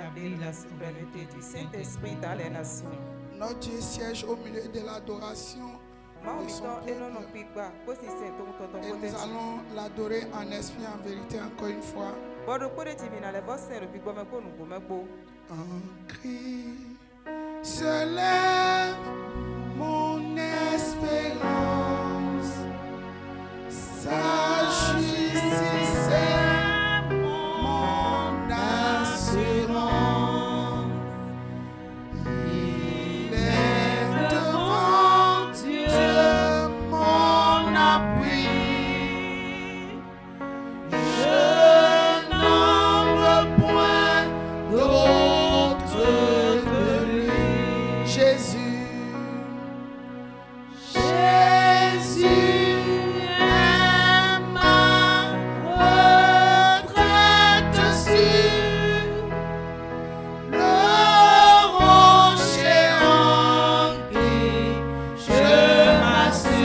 établir la souveraineté du Saint-Esprit dans les nations. Notre Dieu siège au milieu de l'adoration de son peuple. Et nous allons l'adorer en esprit et en vérité encore une fois. Un cri se lève, mon espérance, sa justice est mon assurance. Il est devant Dieu mon appui. Je n'en veux point d'autre que lui. Jésus. Jésus est ma retraite sûre, le rocher en qui je m'assure.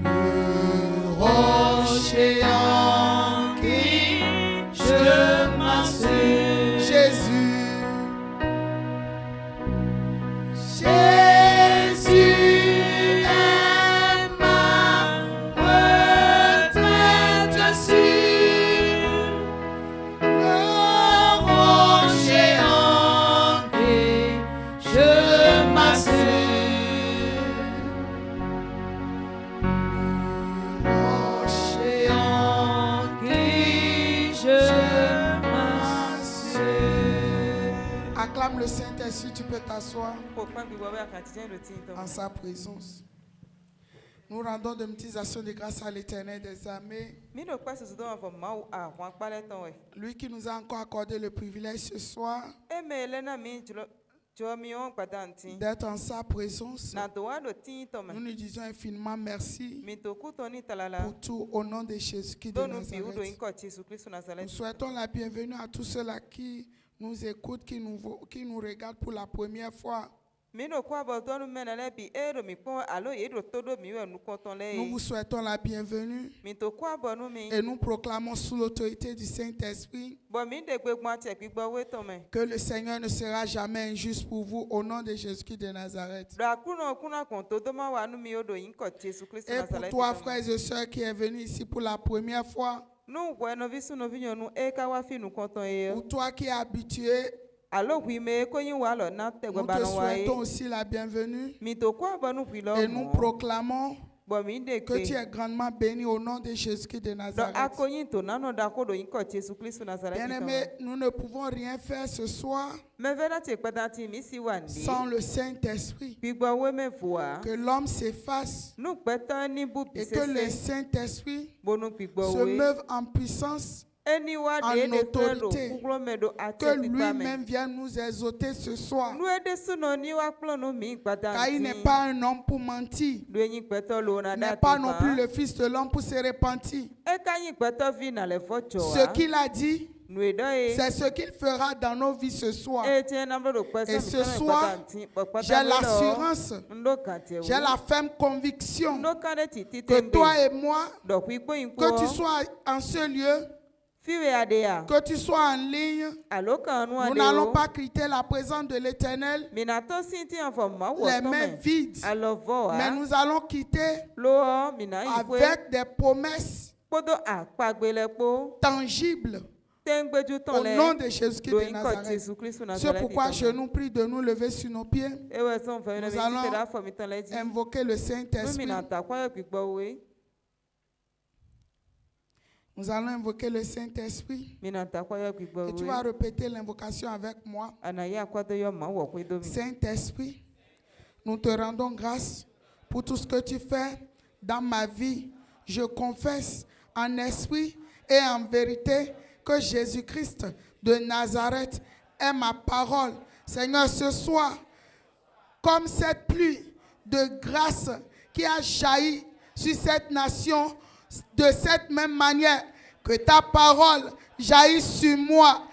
Le rocher en qui je m'assure. Jésus. Jésus est ma retraite sûre, le rocher en qui je m'assure. Le rocher en qui je m'assure. Acclame le Saint-Esprit, tu peux t'asseoir en sa présence. Nous rendons de petites actions de grâce à l'Éternel des armées, lui qui nous a encore accordé le privilège ce soir d'être en sa présence. Nous nous disons infiniment merci pour tout au nom de Jésus-Christ de Nazareth. Nous souhaitons la bienvenue à tous ceux-là qui nous écoutent, qui nous regardent pour la première fois. Nous vous souhaitons la bienvenue et nous proclamons sous l'autorité du Saint-Esprit que le Seigneur ne sera jamais injuste pour vous au nom de Jésus-Christ de Nazareth. Et pour toi, frères et sœurs qui est venu ici pour la première fois, ou toi qui es habitué, nous te souhaitons aussi la bienvenue et nous proclamons que tu es grandement béni au nom de Jésus-Christ de Nazareth. Bien-aimés, nous ne pouvons rien faire ce soir sans le Saint-Esprit. Que l'homme s'efface et que le Saint-Esprit se meuve en puissance, en autorité, que lui-même vienne nous exhorter ce soir. Car il n'est pas un homme pour mentir, il n'est pas non plus le fils de l'homme pour se repentir. Ce qu'il a dit, c'est ce qu'il fera dans nos vies ce soir. Et ce soir, j'ai l'assurance, j'ai la ferme conviction que toi et moi, que tu sois en ce lieu, que tu sois en ligne, nous n'allons pas quitter la présence de l'Éternel les mains vides, mais nous allons quitter avec des promesses tangibles au nom de Jésus-Christ de Nazareth. C'est pourquoi je nous prie de nous lever sur nos pieds. Nous allons invoquer le Saint-Esprit. Nous allons invoquer le Saint-Esprit. Et tu vas répéter l'invocation avec moi. Saint-Esprit, nous te rendons grâce pour tout ce que tu fais dans ma vie. Je confesse en esprit et en vérité que Jésus-Christ de Nazareth est ma parole. Seigneur, ce soir, comme cette pluie de grâce qui a jailli sur cette nation, de cette même manière que ta parole jaillisse sur moi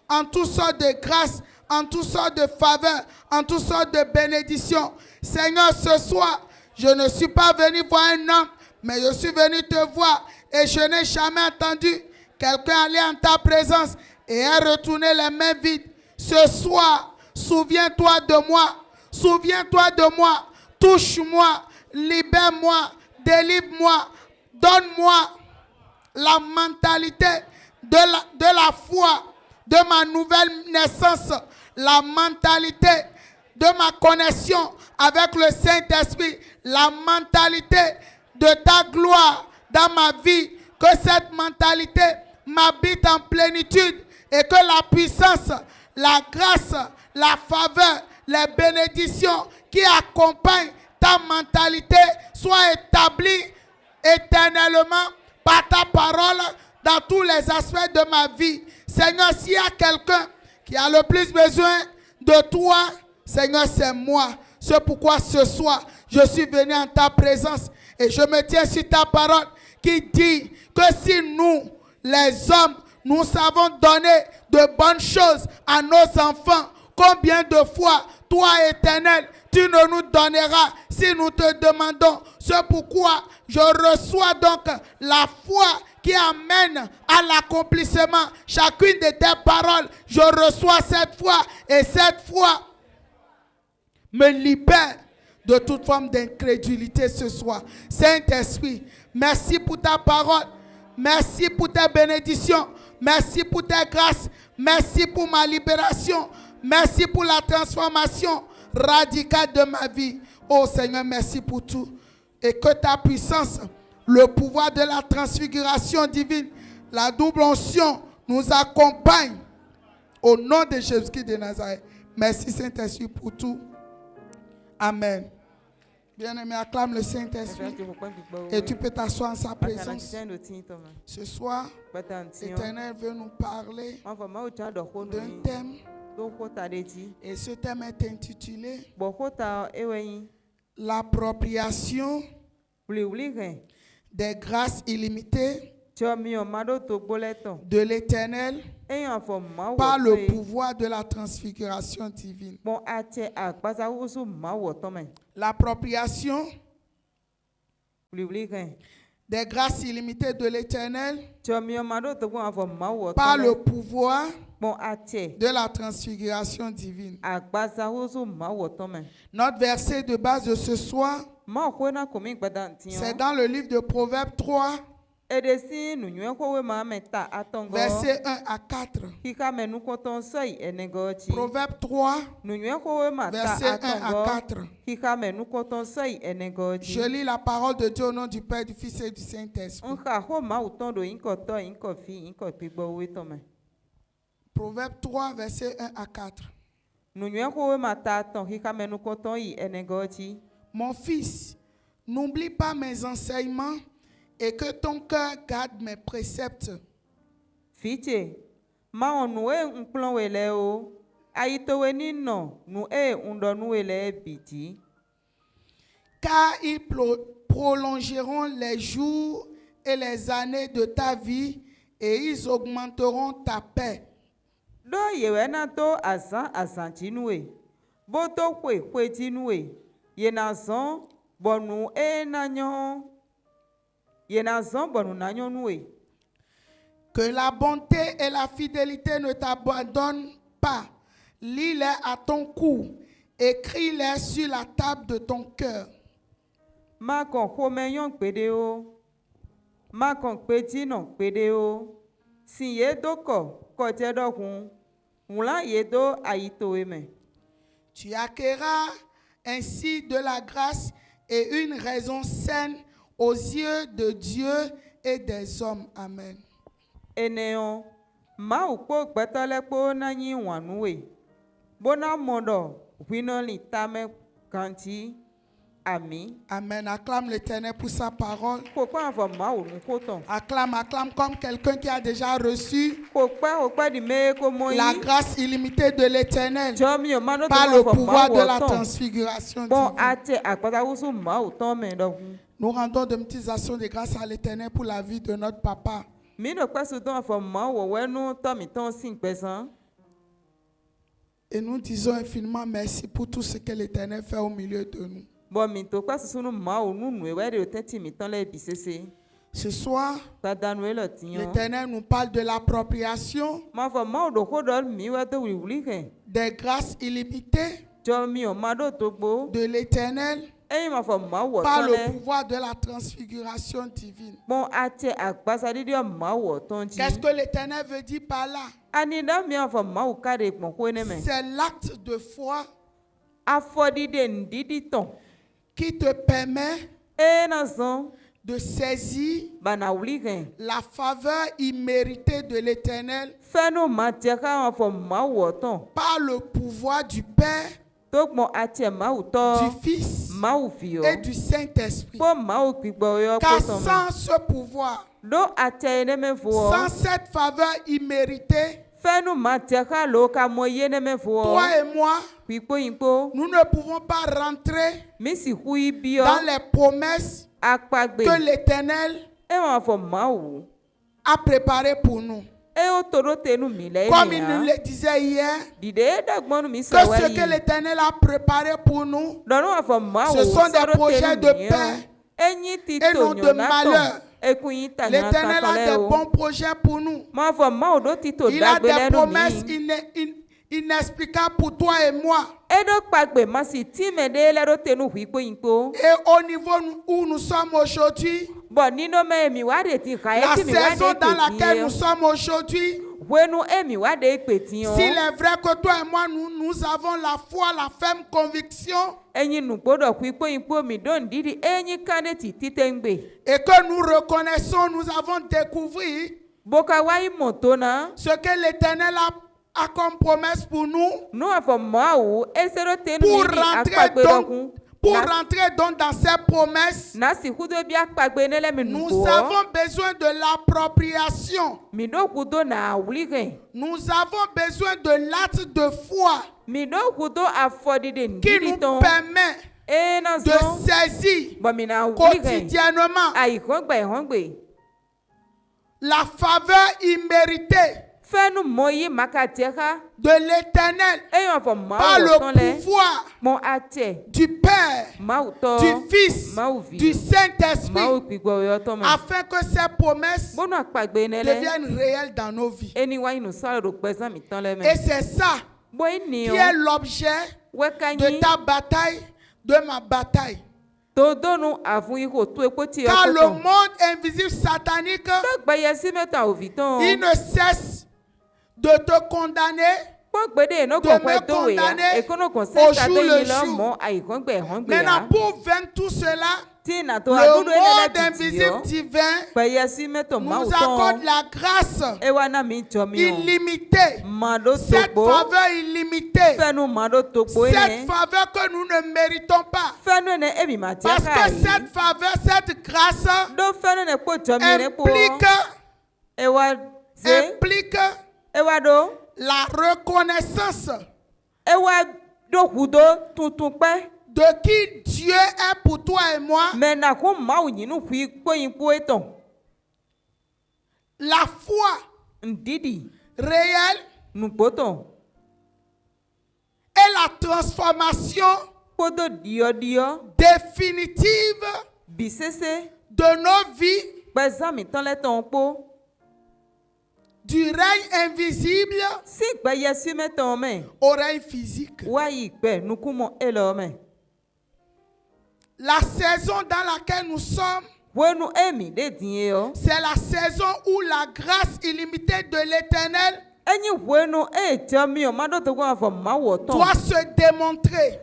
en toutes sortes de grâces, en toutes sortes de faveurs, en toutes sortes de bénédictions. Seigneur, ce soir, je ne suis pas venu voir un homme, mais je suis venu te voir et je n'ai jamais entendu Quelqu'un allait en ta présence et est retourné les mains vides. Ce soir, souviens-toi de moi. Souviens-toi de moi. Touche-moi. Libère-moi. Délivre-moi. Donne-moi la mentalité de la foi, de ma nouvelle naissance, la mentalité de ma connexion avec le Saint-Esprit, la mentalité de ta gloire dans ma vie, que cette mentalité m'habite en plénitude et que la puissance, la grâce, la faveur, les bénédictions qui accompagnent ta mentalité soient établies éternellement par ta parole dans tous les aspects de ma vie. Seigneur, s'il y a quelqu'un qui a le plus besoin de toi, Seigneur, c'est moi. C'est pourquoi ce soir, je suis venu en ta présence et je me tiens sur ta parole qui dit que si nous, les hommes, nous savons donner de bonnes choses à nos enfants, combien de fois, toi, Éternel, tu ne nous donneras si nous te demandons. C'est pourquoi je reçois donc la foi qui amène à l'accomplissement chacune de tes paroles. Je reçois cette foi et cette foi me libère de toute forme d'incrédulité ce soir. Saint-Esprit, merci pour ta parole. Merci pour tes bénédictions. Merci pour tes grâces. Merci pour ma libération. Merci pour la transformation radicale de ma vie. Oh Seigneur, merci pour tout. Et que ta puissance, le pouvoir de la transfiguration divine, la double onction nous accompagne. Au nom de Jésus-Christ de Nazareth. Merci Saint-Esprit pour tout. Amen. Bien-aimé, acclame le Saint-Esprit. Et tu peux t'asseoir en sa présence. Ce soir, l'Éternel veut nous parler d'un thème. Et ce thème est intitulé l'appropriation des grâces illimitées de l'Éternel par le pouvoir de la transfiguration divine. L'appropriation des grâces illimitées de l'Éternel par le pouvoir de la transfiguration divine. Notre verset de base de ce soir, c'est dans le livre de Proverbes 3, versets 1 à 4. Proverbes 3, versets 1 à 4. Je lis la parole de Dieu au nom du Père, du Fils et du Saint-Esprit. Proverbes 3, versets 1 à 4. Mon fils, n'oublie pas mes enseignements et que ton cœur garde mes préceptes. Car ils prolongeront les jours et les années de ta vie et ils augmenteront ta paix. Que la bonté et la fidélité ne t'abandonnent pas. Lis-les à ton cou. Écris-les sur la table de ton cœur. Tu acquerras ainsi de la grâce et une raison saine aux yeux de Dieu et des hommes. Amen. Amen. Acclame l'Éternel pour sa parole. Acclame, acclame comme quelqu'un qui a déjà reçu la grâce illimitée de l'Éternel par le pouvoir de la transfiguration divine. Nous rendons de petites actions de grâce à l'Éternel pour la vie de notre papa. Et nous disons infiniment merci pour tout ce que l'Éternel fait au milieu de nous. Ce soir, l'Éternel nous parle de l'appropriation des grâces illimitées de l'Éternel par le pouvoir de la transfiguration divine. Qu'est-ce que l'Éternel veut dire par là? C'est l'acte de foi qui te permet de saisir la faveur imméritée de l'Éternel par le pouvoir du Père, du Fils et du Saint-Esprit. Car sans ce pouvoir, sans cette faveur imméritée, toi et moi, nous ne pouvons pas rentrer dans les promesses que l'Éternel a préparées pour nous. Comme il nous le disait hier, que ce que l'Éternel a préparé pour nous, ce sont des projets de paix et non de malheur. L'Éternel a des bons projets pour nous. Il a des promesses inexplicables pour toi et moi. Et au niveau où nous sommes aujourd'hui, la saison dans laquelle nous sommes aujourd'hui, s'il est vrai que toi et moi, nous avons la foi, la ferme conviction, et que nous reconnaissons, nous avons découvert ce que l'Éternel a comme promesse pour nous, pour rentrer donc dans ces promesses, nous avons besoin de l'appropriation. Nous avons besoin de l'acte de foi qui nous permet de saisir quotidiennement la faveur imméritée de l'Éternel par le pouvoir du Père, du Fils, du Saint-Esprit, afin que ces promesses deviennent réelles dans nos vies. Et c'est ça qui est l'objet de ta bataille, de ma bataille. Car le monde invisible satanique, il ne cesse de te condamner, de me condamner au jour le jour. Maintenant, pour vaincre tout cela, le monde invisible divin nous accorde la grâce illimitée, cette faveur illimitée, cette faveur que nous ne méritons pas. Parce que cette faveur, cette grâce implique la reconnaissance de qui Dieu est pour toi et moi. La foi réelle et la transformation définitive de nos vies du règne invisible au règne physique. La saison dans laquelle nous sommes, c'est la saison où la grâce illimitée de l'Éternel doit se démontrer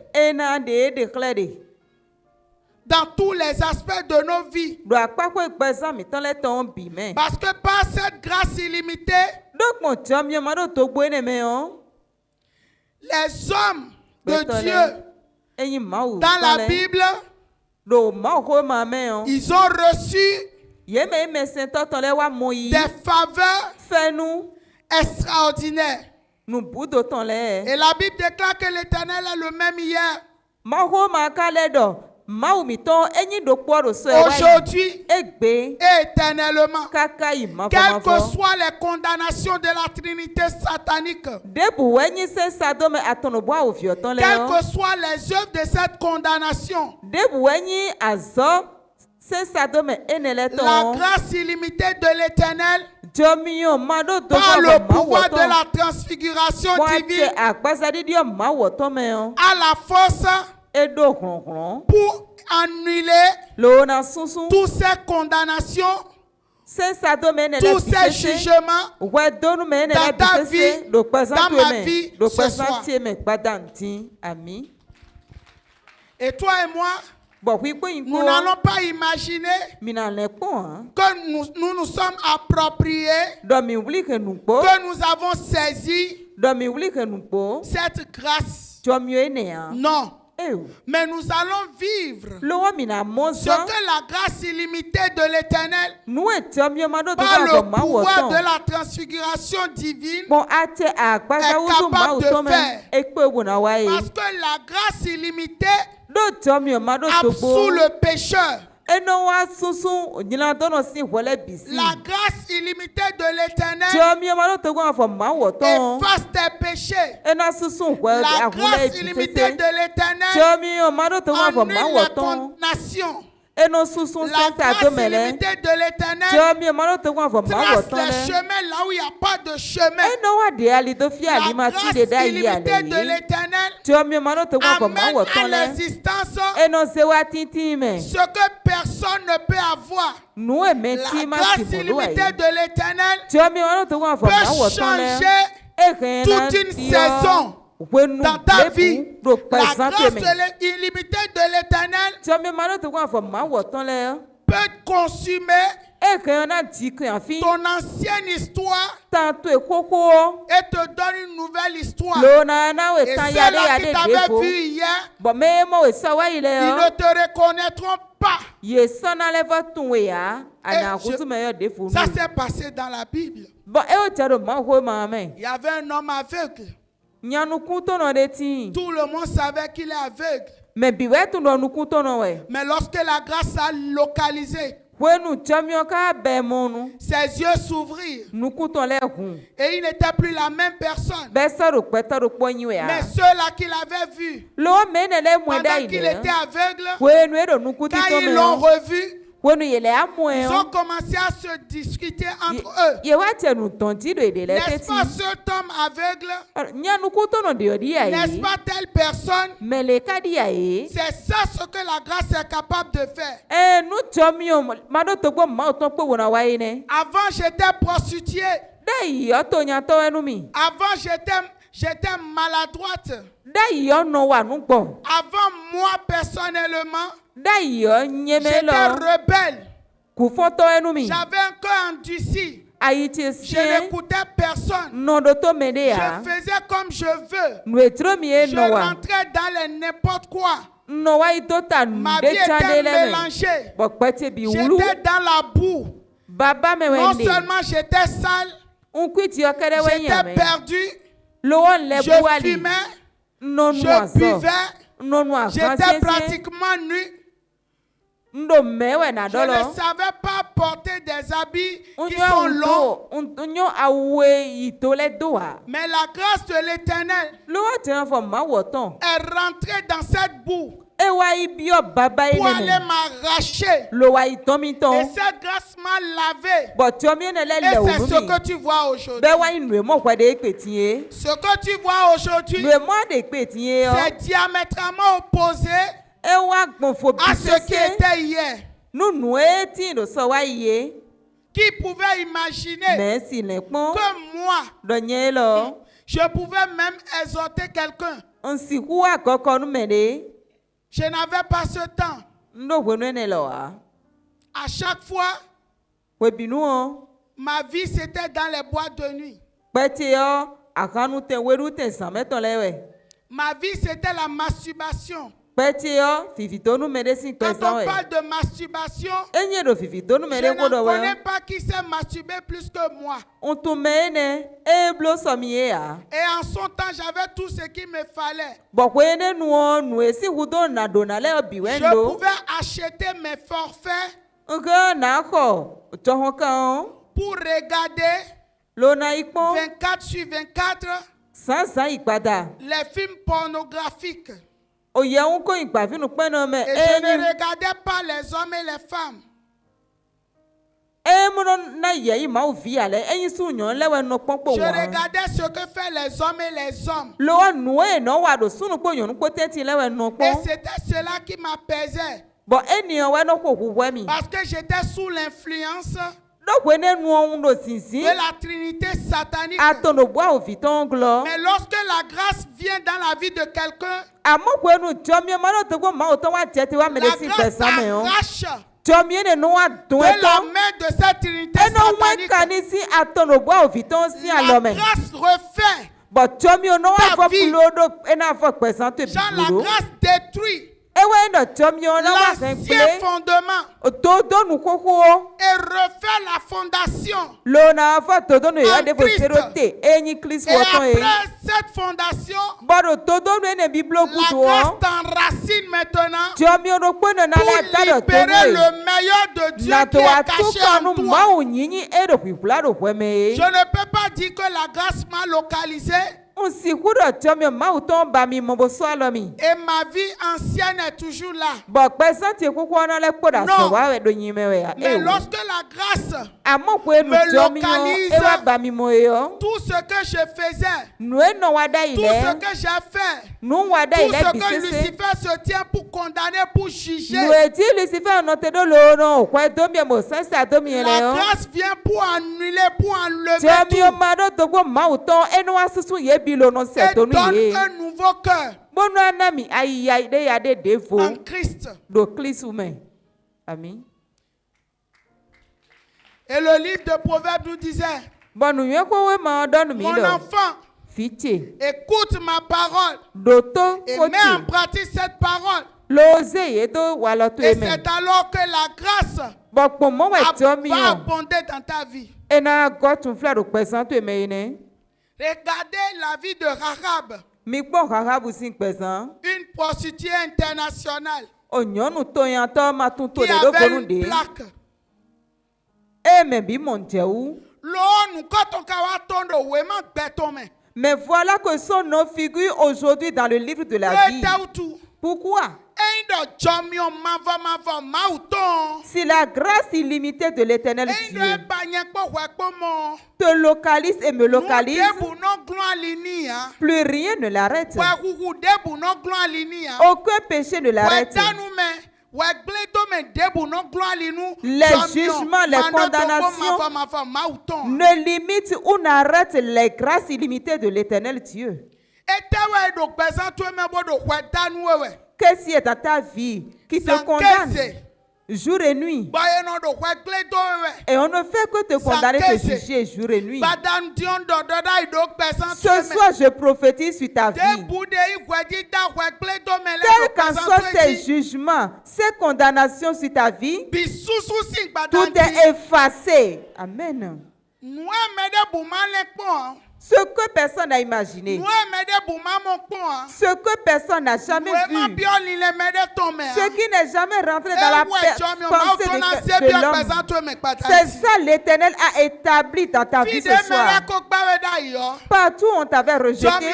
dans tous les aspects de nos vies. Parce que par cette grâce illimitée, les hommes de Dieu dans la Bible, ils ont reçu des faveurs extraordinaires. Et la Bible déclare que l'Éternel est le même hier, aujourd'hui et éternellement. Quelles que soient les condamnations de la Trinité satanique, quelles que soient les œuvres de cette condamnation, La grâce illimitée de l'Éternel, par le pouvoir de la transfiguration divine, a la force pour annuler toutes ces condamnations, tous ces jugements dans ta vie, dans ma vie ce soir. Et toi et moi, nous n'allons pas imaginer que nous sommes appropriés, que nous avons saisi cette grâce. Non. Mais nous allons vivre ce que la grâce illimitée de l'Éternel, par le pouvoir de la transfiguration divine, est capable de faire. Parce que la grâce illimitée absout le pécheur. La grâce illimitée de l'Éternel efface tes péchés. La grâce illimitée de l'Éternel annule la condamnation. La grâce illimitée de l'Éternel trace les chemins là où il n'y a pas de chemin. La grâce illimitée de l'Éternel amène à l'existence ce que personne ne peut avoir. La grâce illimitée de l'Éternel peut changer toute une saison dans ta vie. La grâce illimitée de l'Éternel peut consumer ton ancienne histoire et te donne une nouvelle histoire. Et ceux-là qui t'avaient vu hier, ils ne te reconnaîtront pas. Ça s'est passé dans la Bible. Il y avait un homme aveugle. Tout le monde savait qu'il est aveugle. Mais lorsque la grâce a localisé, ses yeux s'ouvrirent et il n'était plus la même personne. Mais ceux-là qui l'avaient vu pendant qu'il était aveugle, quand ils l'ont revu, ils ont commencé à se discuter entre eux. N'est-ce pas cet homme aveugle? N'est-ce pas telle personne? C'est ça ce que la grâce est capable de faire. Avant, j'étais prostituée. Avant, j'étais maladroite. Avant, moi, personnellement, j'étais rebelle. J'avais un cœur endurci. Je n'écoutais personne. Je faisais comme je veux. Je rentrais dans les n'importe quoi. Ma vie était mélangée. J'étais dans la boue. Non seulement j'étais sale, j'étais perdu. Je fumais, je buvais, j'étais pratiquement nu. Je ne savais pas porter des habits qui sont longs. Mais la grâce de l'Éternel est rentrée dans cette boue pour aller m'arracher. Et cette grâce m'a lavé. Et c'est ce que tu vois aujourd'hui. Ce que tu vois aujourd'hui, c'est diamétralement opposé à ce qui était hier. Qui pouvait imaginer que moi, je pouvais même exhorter quelqu'un. Je n'avais pas ce temps. À chaque fois, ma vie c'était dans les boîtes de nuit. Ma vie c'était la masturbation. Quand on parle de masturbation, je ne connais pas qui s'est masturbé plus que moi. Et en son temps, j'avais tout ce qu'il me fallait. Je pouvais acheter mes forfaits pour regarder 24 sur 24 les films pornographiques. Et je ne regardais pas les hommes et les femmes. Je regardais ce que font les hommes et les hommes. Et c'était cela qui m'apaisait. Parce que j'étais sous l'influence de la Trinité satanique. Mais lorsque la grâce vient dans la vie de quelqu'un, la grâce arrache de la main de cette Trinité satanique. La grâce refait ta vie. Genre, la grâce détruit l'ancien fondement et refait la fondation en Christ. Et après cette fondation, la grâce t'enracine maintenant pour libérer le meilleur de Dieu qui est caché en toi. Je ne peux pas dire que la grâce m'a localisé. Et ma vie ancienne est toujours là. Non. Mais lorsque la grâce me localise, tout ce que je faisais, tout ce que j'ai fait, tout ce que Lucifer se tient pour condamner, pour juger, la grâce vient pour annuler, pour enlever tout. Et donne un nouveau cœur en Christ. Amen. Et le livre de Proverbes nous disait, mon enfant, écoute ma parole et mets en pratique cette parole. Et c'est alors que la grâce va abonder dans ta vie. Regardez la vie de Rahab, une prostituée internationale qui avait une plaque. Mais voilà que son nom figure aujourd'hui dans le livre de la vie. Pourquoi? Si la grâce illimitée de l'Éternel Dieu te localise et me localise, plus rien ne l'arrête. Aucun péché ne l'arrête. Les jugements, les condamnations ne limitent ou n'arrêtent les grâces illimitées de l'Éternel Dieu. Qu'est-ce qui est dans ta vie qui te condamne jour et nuit? Et on ne fait que te condamner, te juger jour et nuit. Ce soir, je prophétise sur ta vie. Quels qu'en soient ces jugements, ces condamnations sur ta vie, tout est effacé. Amen. Ce que personne n'a imaginé, ce que personne n'a jamais vu, ce qui n'est jamais rentré dans la pensée de l'homme, c'est ça l'Éternel a établi dans ta vie ce soir. Partout où on t'avait rejeté,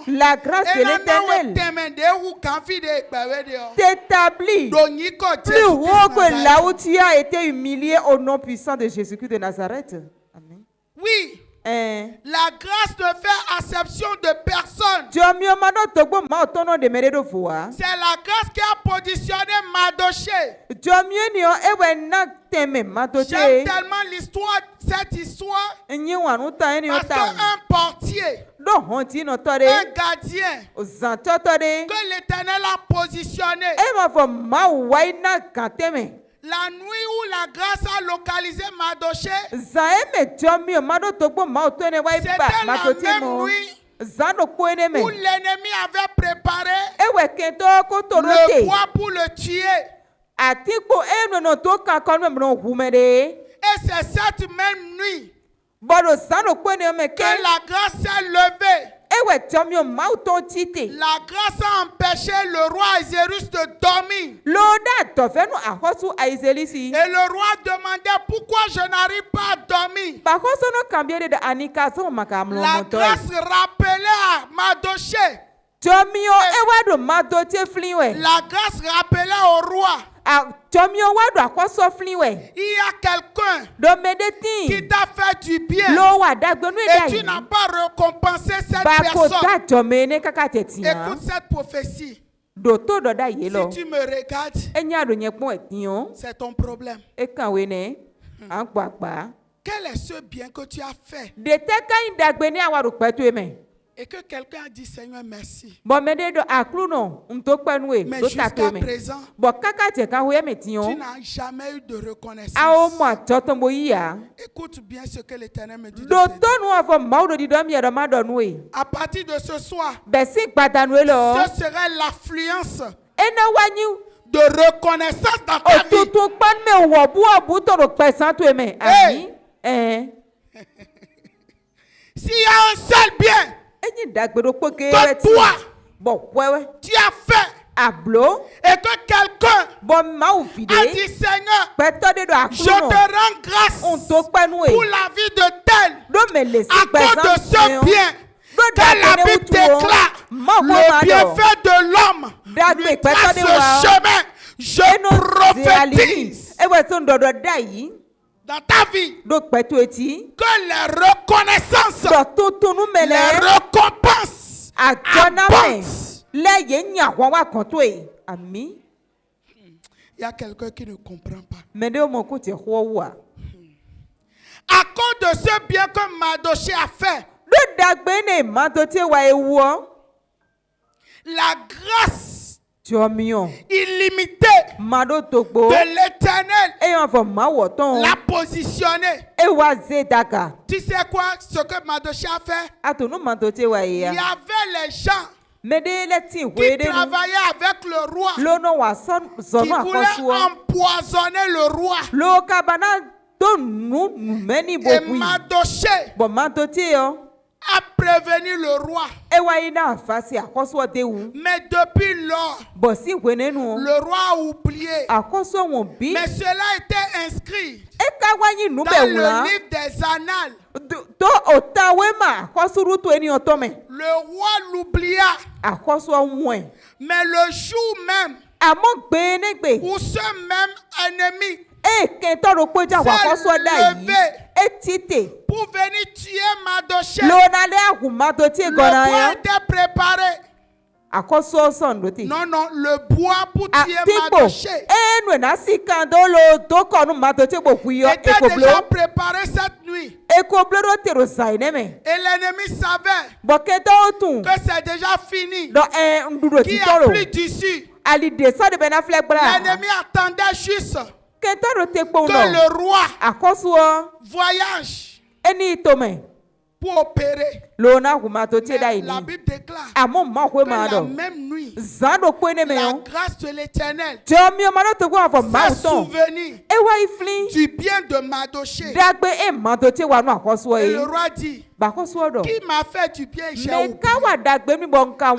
la grâce de l'Éternel t'établit plus haut que là où tu as été humilié au nom puissant de Jésus-Christ de Nazareth. Amen. Oui. La grâce ne fait acception de personne. C'est la grâce qui a positionné Mardoché. J'aime tellement cette histoire. Parce qu'un portier, un gardien que l'Éternel a positionné, la nuit où la grâce a localisé Mardoché, c'était la même nuit où l'ennemi avait préparé le bois pour le tuer. Et c'est cette même nuit que la grâce s'est levée. La grâce a empêché le roi Ahasuérus de dormir. Et le roi demandait pourquoi je n'arrive pas à dormir. La grâce rappelait à Mardoché La grâce rappelait au roi. Il y a quelqu'un qui t'a fait du bien et tu n'as pas récompensé cette personne. Écoute cette prophétie. Si tu me regardes, c'est ton problème. Quel est ce bien que tu as fait? Et que quelqu'un a dit, Seigneur, merci. Mais jusqu'à présent, tu n'as jamais eu de reconnaissance. Écoute bien ce que l'Éternel me dit. À partir de ce soir, ce serait l'affluence de reconnaissance dans ta vie. Hey. S'il y a un seul bien que toi, tu as fait, et que quelqu'un a dit, Seigneur, je te rends grâce pour la vie de tel, à cause de ce bien que la Bible déclare, le bienfait de l'homme lui trace ce chemin. Je prophétise dans ta vie que les reconnaissances, les récompenses abondent. Il y a quelqu'un qui ne comprend pas. À cause de ce bien que Mardochée a fait, la grâce illimitée de l'Éternel l'a positionné. Tu sais quoi, ce que Mardochée a fait? Il y avait les gens qui travaillaient avec le roi, qui voulaient empoisonner le roi. Et Mardochée a prévenu le roi. Mais depuis lors, le roi a oublié. Mais cela était inscrit dans le livre des annales. Le roi l'oublia. Mais le jour même où ce même ennemi s'est levé pour venir tuer Mardochée, le bois était préparé. Non, le bois pour tuer Mardochée était déjà préparé cette nuit. Et l'ennemi savait que c'est déjà fini, qu'il n'y a plus d'issue. L'ennemi attendait juste que le roi voyage pour opérer. Mais la Bible déclare que la même nuit, la grâce de l'Éternel s'est souvenue du bien de Mardochée. Et le roi dit, qui m'a fait du bien, j'ai oublié.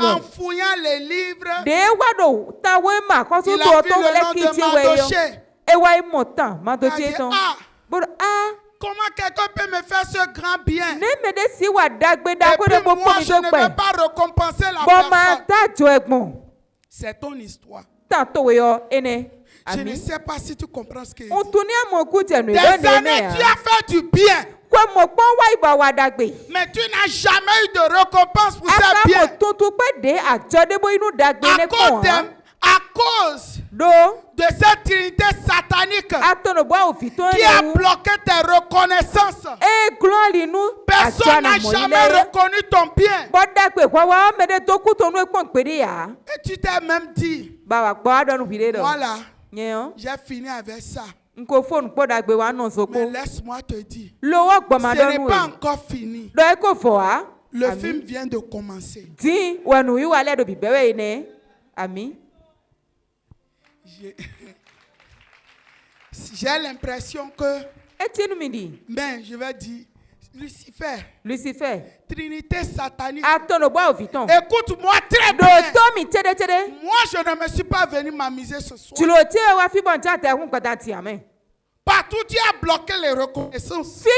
En fouillant les livres, il a vu le nom de Mardochée. Il a dit, comment quelqu'un peut me faire ce grand bien? Et puis moi, je ne vais pas récompenser la personne. C'est ton histoire. Je ne sais pas si tu comprends ce que je dis. Des années, tu as fait du bien. Mais tu n'as jamais eu de récompense pour ce bien. À cause de cette trinité satanique qui a bloqué tes reconnaissances. Personne n'a jamais reconnu ton bien. Et tu t'es même dit, voilà, j'ai fini avec ça. Mais laisse-moi te dire, ce n'est pas encore fini. Le film vient de commencer. J'ai l'impression que, mais je vais dire, Lucifer, trinité satanique. Écoute-moi très bien. Moi, je ne me suis pas venu m'amuser ce soir. Partout, tu as bloqué les reconnaissances. S'il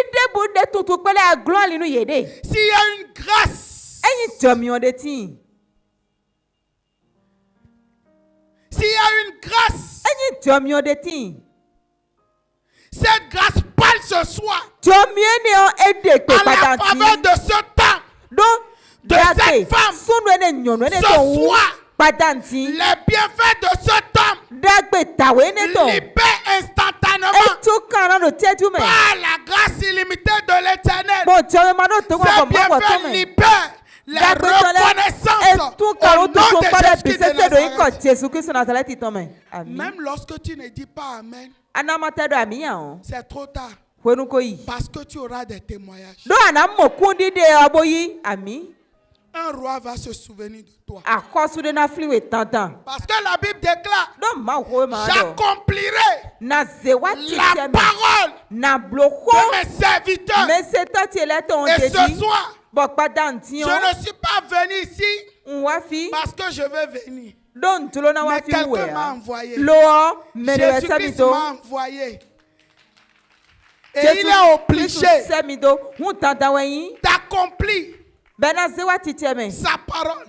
y a une grâce Cette grâce parle ce soir à la faveur de ce temps, de cette femme. Ce soir, les bienfaits de ce temps libèrent instantanément par la grâce illimitée de l'Éternel. Ces bienfaits libèrent la reconnaissance au nom de Jésus-Christ de Nazareth. Même lorsque tu ne dis pas Amen, c'est trop tard. Parce que tu auras des témoignages. Un roi va se souvenir de toi. Parce que la Bible déclare, j'accomplirai la parole de mes serviteurs. Et ce soir, je ne suis pas venu ici parce que je veux venir. Mais quelqu'un m'a envoyé. Jésus-Christ m'a envoyé. Et il est obligé d'accomplir sa parole.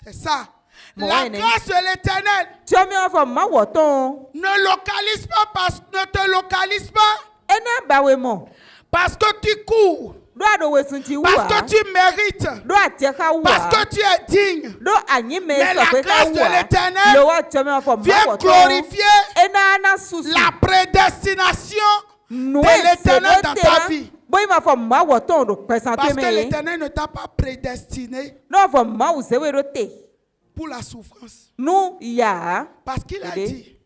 C'est ça. La grâce de l'Éternel ne te localise pas parce que tu cours, parce que tu mérites, parce que tu es digne. Mais la grâce de l'Éternel vient glorifier la prédestination de l'Éternel dans ta vie. Parce que l'Éternel ne t'a pas prédestiné pour la souffrance. Parce qu'il a dit,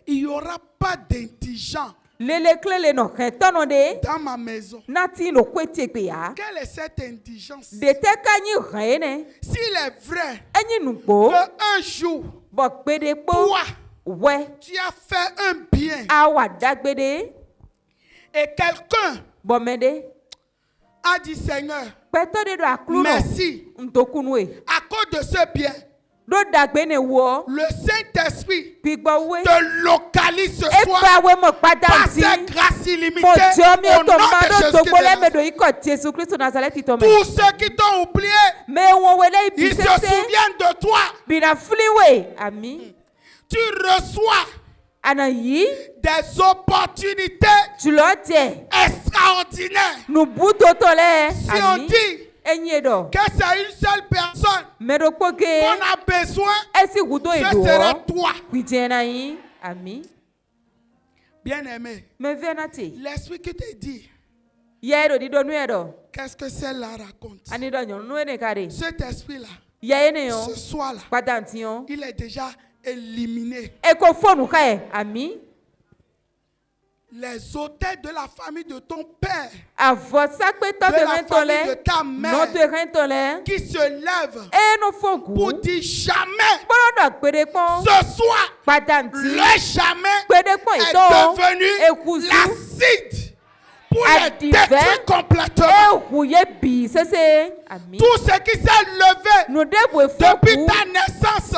il n'y aura pas d'indigent dans ma maison. Quelle est cette indigence? S'il est vrai qu'un jour, toi, tu as fait un bien et quelqu'un a dit Seigneur, merci. À cause de ce bien, le Saint-Esprit te localise ce soir par sa grâce illimitée au nom de Jésus-Christ de Nazareth. Tous ceux qui t'ont oublié, ils se souviennent de toi. Tu reçois des opportunités extraordinaires. Si on dit que c'est une seule personne qu'on a besoin, ce sera toi. Bien-aimé, l'esprit qui te dit qu'est-ce que celle-là raconte, cet esprit-là, ce soir-là, il est déjà éliminé. Les autels de la famille de ton père, de la famille de ta mère, qui se lèvent pour dire jamais, ce soir, le jamais est devenu l'acide pour les détruire complètement. Tout ce qui s'est levé depuis ta naissance,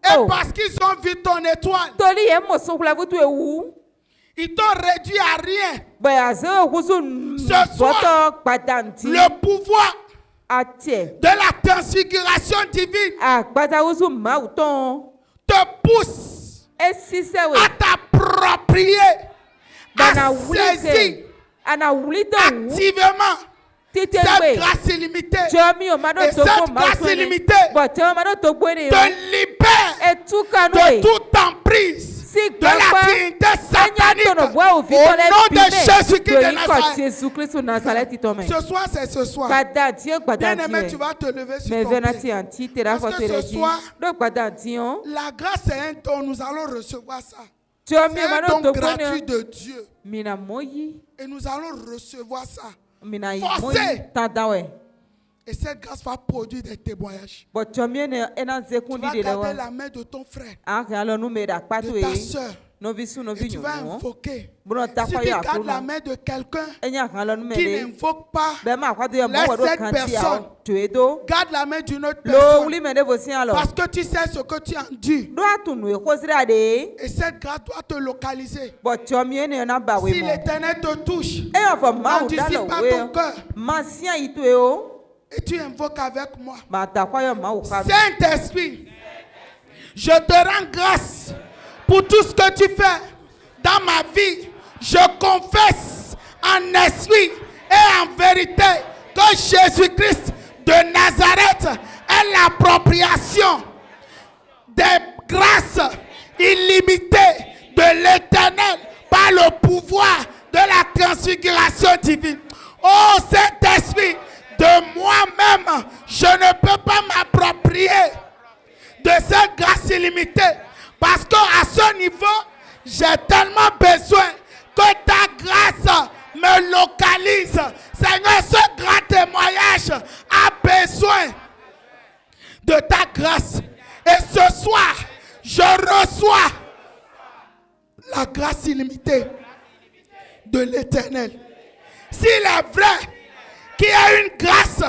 et parce qu'ils ont vu ton étoile, ils t'ont réduit à rien. Ce soir, le pouvoir de la transfiguration divine te pousse à t'approprier, à saisir activement cette grâce illimitée. Et cette grâce illimitée te libère de toute emprise de la divinité satanique au nom de Jésus-Christ de Nazareth. Ce soir, c'est ce soir. Bien-aimé, tu vas te lever sur ton pied. Parce que ce soir, la grâce est un don. Nous allons recevoir ça. C'est un don gratuit de Dieu. Et nous allons recevoir ça. Forcé. Et cette grâce va produire des témoignages. Tu vas garder la main de ton frère, de ta soeur, et tu vas invoquer. Si tu gardes la main de quelqu'un qui n'invoque pas, laisse cette personne. Garde la main d'une autre personne. Parce que tu sais ce que tu endures. Et cette grâce doit te localiser. Si l'Éternel te touche, n'anticipe pas ton cœur. Et tu invoques avec moi. Saint-Esprit, Je te rends grâce pour tout ce que tu fais dans ma vie. Je confesse en esprit et en vérité que Jésus-Christ de Nazareth est l'appropriation des grâces illimitées de l'Éternel par le pouvoir de la transfiguration divine. Oh Saint-Esprit, de moi-même, je ne peux pas m'approprier de cette grâce illimitée parce qu'à ce niveau, j'ai tellement besoin que ta grâce me localise. Seigneur, ce grand témoignage a besoin de ta grâce. Et ce soir, je reçois la grâce illimitée de l'Éternel. S'il est vrai qu'il y a une grâce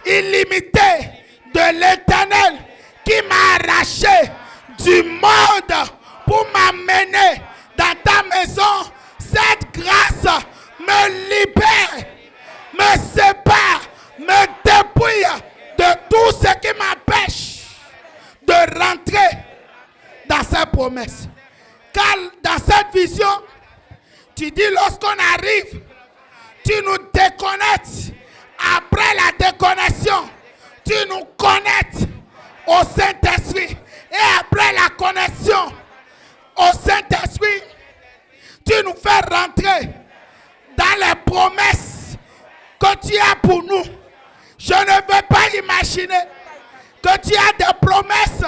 illimitée de l'Éternel qui m'a arraché du monde pour m'amener dans ta maison, cette grâce me libère, me sépare, me dépouille de tout ce qui m'empêche de rentrer dans ses promesses. Car dans cette vision, tu dis lorsqu'on arrive, tu nous déconnectes. Après la déconnexion, tu nous connectes au Saint-Esprit. Et après la connexion au Saint-Esprit, tu nous fais rentrer dans les promesses que tu as pour nous. Je ne veux pas imaginer que tu as des promesses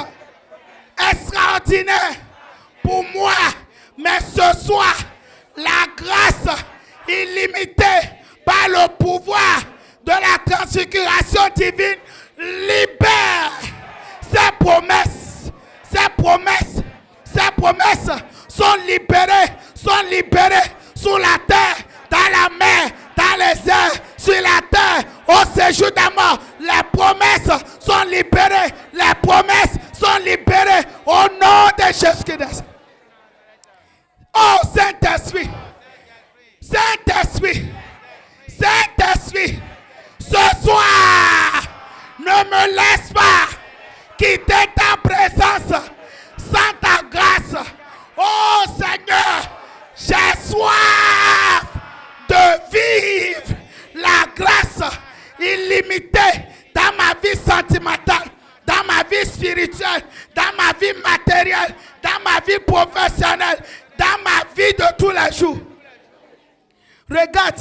extraordinaires pour moi. Mais ce soir, la grâce illimitée par le pouvoir de la transfiguration divine libère ces promesses. Ces promesses, ces promesses sont libérées sur la terre, dans la mer, dans les airs, sur la terre, au séjour des morts. Les promesses sont libérées. Les promesses sont libérées au nom de Jésus-Christ. Oh Saint-Esprit, Saint-Esprit, Saint-Esprit, ce soir, ne me laisse pas quitter ta présence sans ta grâce. Oh Seigneur, j'ai soif de vivre la grâce illimitée dans ma vie sentimentale, dans ma vie spirituelle, dans ma vie matérielle, dans ma vie professionnelle, dans ma vie de tous les jours. Regarde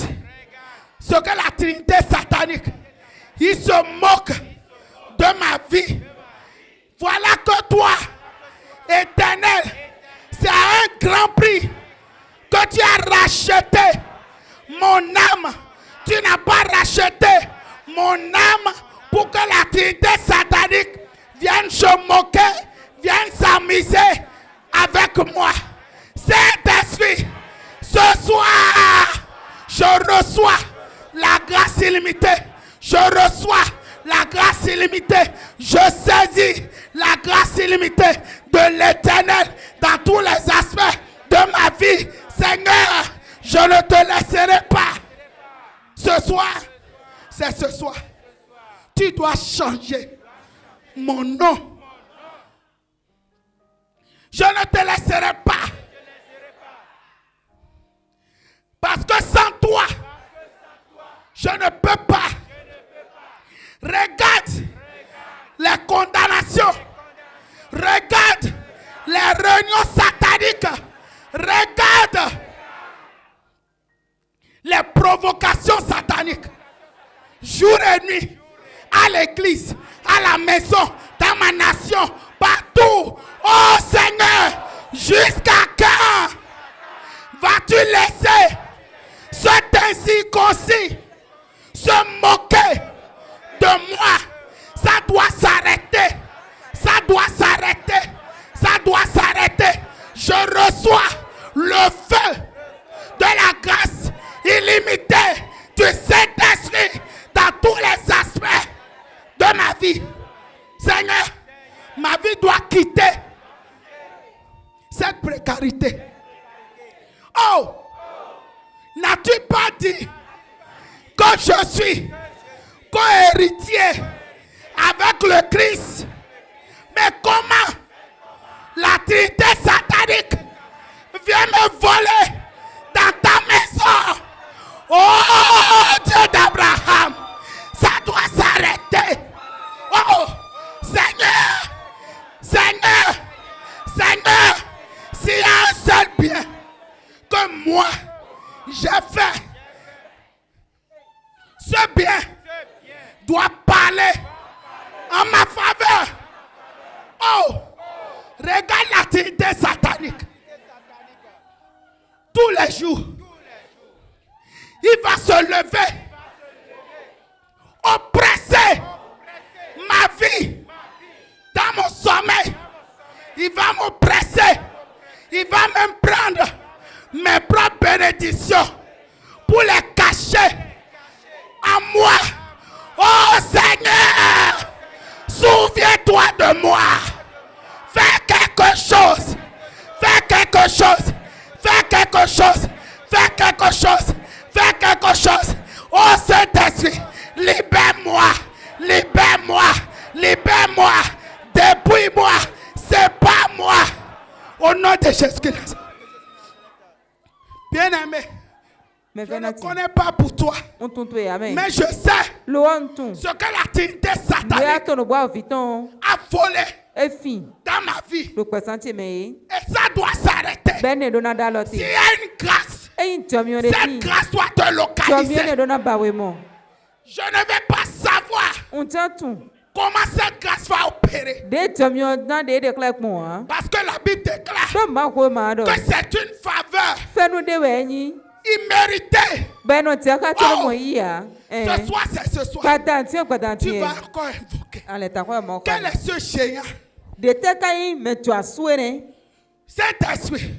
ce que la Trinité satanique, il se moque de ma vie. Voilà que toi, Éternel, c'est à un grand prix que tu as racheté mon âme. Tu n'as pas racheté mon âme pour que la Trinité satanique vienne se moquer, vienne s'amuser avec moi. Saint-Esprit, ce soir, je reçois la grâce illimitée. Je reçois la grâce illimitée. Je saisis la grâce illimitée de l'Éternel dans tous les aspects de ma vie. Seigneur, je ne te laisserai pas. Ce soir, c'est ce soir. Tu dois changer mon nom. Je ne te laisserai pas. Parce que sans toi, je ne peux pas. Regarde les condamnations. Regarde les réunions sataniques. Regarde les provocations sataniques. Jour et nuit, à l'église, à la maison, dans ma nation, partout. Oh Seigneur, jusqu'à quand vas-tu laisser cet incirconcis se moquer de moi? Ça doit s'arrêter. Ça doit s'arrêter. Ça doit s'arrêter. Je reçois le feu de la grâce illimitée du Saint-Esprit dans tous les aspects de ma vie. Seigneur, ma vie doit quitter cette précarité. Oh, n'as-tu pas dit que je suis co-héritier avec le Christ? Mais comment La trinité satanique vient me voler dans ta maison. Oh Dieu d'Abraham, ça doit s'arrêter. Oh Seigneur, Seigneur, Seigneur, s'il y a un seul bien que moi j'ai fait, ce bien doit parler en ma faveur. Oh, regarde la trinité satanique. Tous les jours, il va se lever, oppresser ma vie dans mon sommeil. Il va m'oppresser. Il va même prendre mes propres bénédictions pour les cacher à moi. Oh Seigneur, souviens-toi de moi. Fais quelque chose. Fais quelque chose. Fais quelque chose. Fais quelque chose. Fais quelque chose. Oh Saint-Esprit, libère-moi. Libère-moi. Libère-moi. Dépouille-moi. C'est pas moi. Au nom de Jésus-Christ. Bien-aimé, je ne connais pas pour toi, mais je sais ce que la trinité satanique a volé dans ma vie. Et ça doit s'arrêter. S'il y a une grâce, cette grâce doit te localiser. Je ne vais pas savoir comment cette grâce va opérer. Parce que la Bible déclare que c'est une faveur imméritée. Oh, ce soir, c'est ce soir. Tu vas encore invoquer. Quel est ce géant? Saint-Esprit.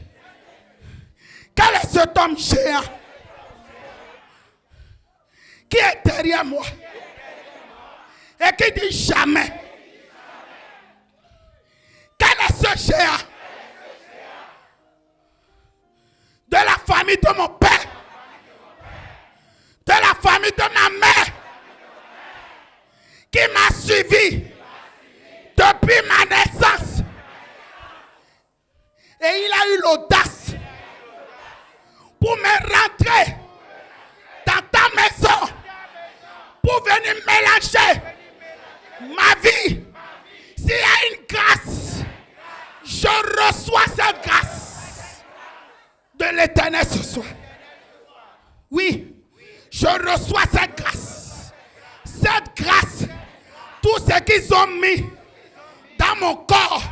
Quel est cet homme géant qui est derrière moi et qui dit jamais? Quel est ce géant de la famille de mon père, de la famille de ma mère, qui m'a suivi depuis ma naissance? Et il a eu l'audace pour me rentrer dans ta maison, pour venir mélanger ma vie. S'il y a une grâce, je reçois cette grâce de l'Éternel ce soir. Oui, je reçois cette grâce. Cette grâce, tout ce qu'ils ont mis dans mon corps,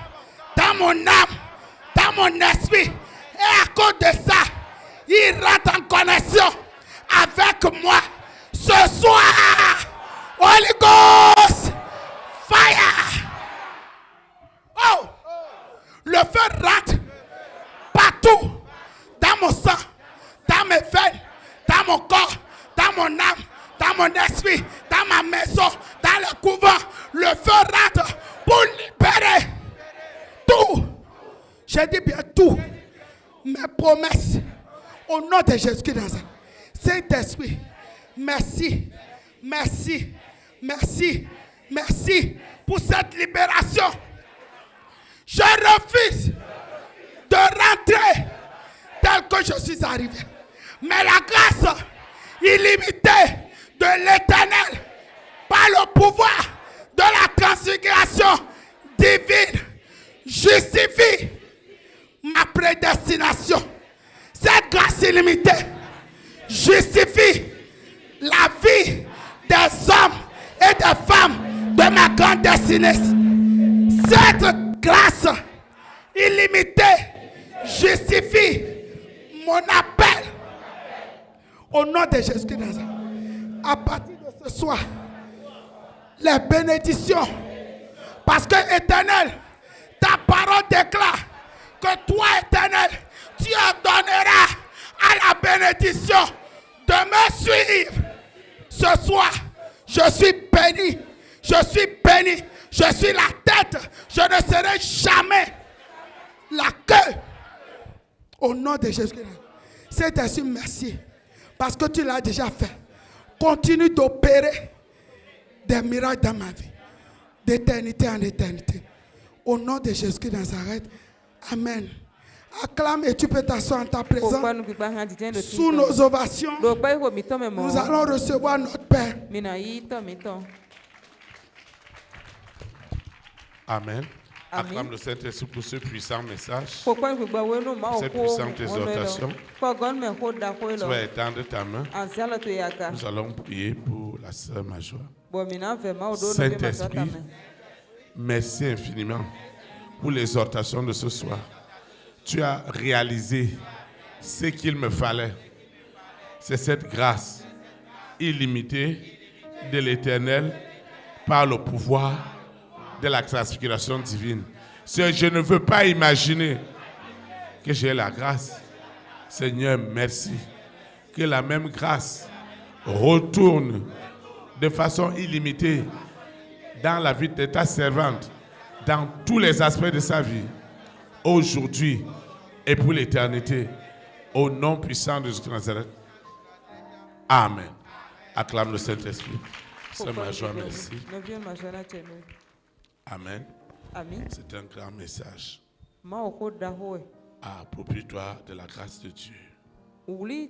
dans mon âme, dans mon esprit, et à cause de ça, ils rentrent en connexion avec moi. Ce soir, Holy Ghost, fire. Oh, le feu rentre partout. Dans mon sang, dans mes veines, dans mon corps, dans mon âme, dans mon esprit, dans ma maison, dans le couvent. Le feu rentre pour libérer tout. J'ai dit bien tout. Mes promesses. Au nom de Jésus-Christ. Saint-Esprit, merci, merci, merci, merci pour cette libération. Je refuse de rentrer tel que je suis arrivé. Mais la grâce illimitée de l'Éternel, par le pouvoir de la transfiguration divine, justifie ma prédestination. Cette grâce illimitée justifie la vie des hommes et des femmes de ma grande destinée. Cette grâce illimitée justifie mon appel au nom de Jésus-Christ. À partir de ce soir, les bénédictions, parce que Éternel, ta parole déclare que toi, Éternel, tu ordonneras à la bénédiction de me suivre. Ce soir, je suis béni, je suis béni, je suis la tête, je ne serai jamais la queue. Au nom de Jésus-Christ. C'est ainsi, merci. Parce que tu l'as déjà fait. Continue d'opérer des miracles dans ma vie. D'éternité en éternité. Au nom de Jésus-Christ de Nazareth. Amen. Acclame et tu peux t'asseoir en ta présence. Sous nos ovations, nous allons recevoir notre Père. Amen. Acclame le Saint-Esprit pour ce puissant message, cette puissante exhortation. Tu vas étendre ta main. Nous allons prier pour la sœur Majoie. Saint-Esprit, merci infiniment pour l'exhortation de ce soir. Tu as réalisé ce qu'il me fallait. C'est cette grâce illimitée de l'Éternel par le pouvoir de la transfiguration divine. Je ne veux pas imaginer que j'ai la grâce. Seigneur, merci. Que la même grâce retourne de façon illimitée dans la vie de ta servante, dans tous les aspects de sa vie, aujourd'hui et pour l'éternité, au nom puissant de Jésus de Nazareth. Amen. Acclame le Saint-Esprit. C'est ma joie, merci. Amen. C'est un grand message. Approprie-toi de la grâce de Dieu. Il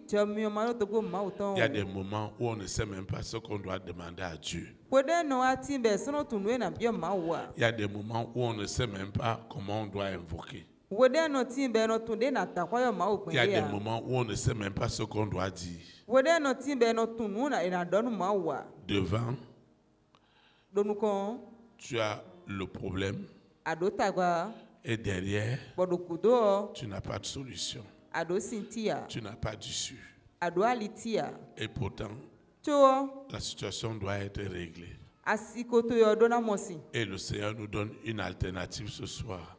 y a des moments où on ne sait même pas ce qu'on doit demander à Dieu. Il y a des moments où on ne sait même pas comment on doit invoquer. Il y a des moments où on ne sait même pas ce qu'on doit dire. Devant, tu as le problème. Et derrière, tu n'as pas de solution. Tu n'as pas d'issue. Et pourtant, la situation doit être réglée. Et le Seigneur nous donne une alternative ce soir.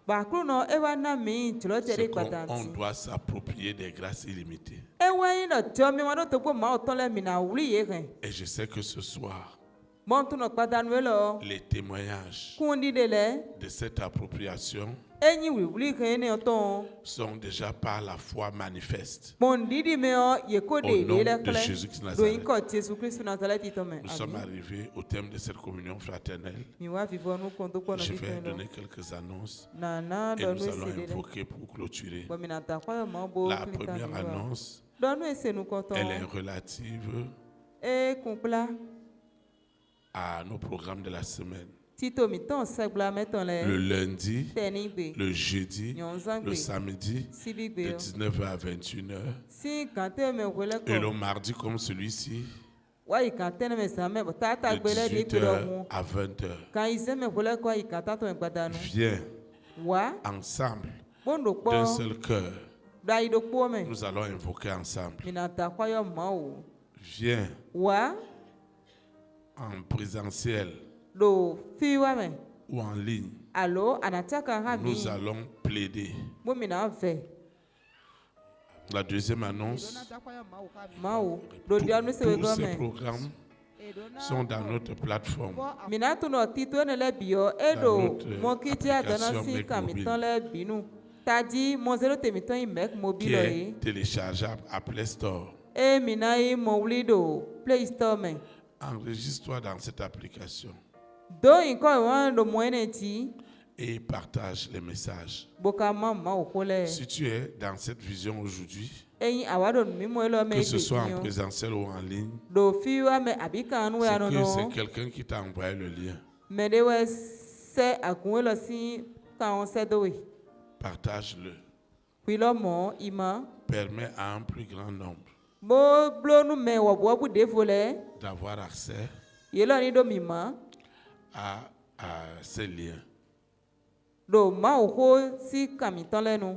C'est qu'on doit s'approprier des grâces illimitées. Et je sais que ce soir, les témoignages de cette appropriation sont déjà par la foi manifestes. Au nom de Jésus de Nazareth. Nous sommes arrivés au thème de cette communion fraternelle. Je vais donner quelques annonces et nous allons invoquer pour clôturer. La première annonce, elle est relative à nos programmes de la semaine. Le lundi, le jeudi, le samedi, de 19h à 21h. Et le mardi comme celui-ci, de 18h à 20h. Viens ensemble, d'un seul cœur. Nous allons invoquer ensemble. Viens en présentiel ou en ligne. Nous allons plaider. La deuxième annonce, tous ces programmes sont dans notre plateforme, dans notre application mobile, qui est téléchargeable à Play Store. Enregistre-toi dans cette application et partage les messages. Si tu es dans cette vision aujourd'hui, que ce soit en présentiel ou en ligne, c'est quelqu'un qui t'a envoyé le lien. Partage-le. Permet à un plus grand nombre d'avoir accès à ces liens.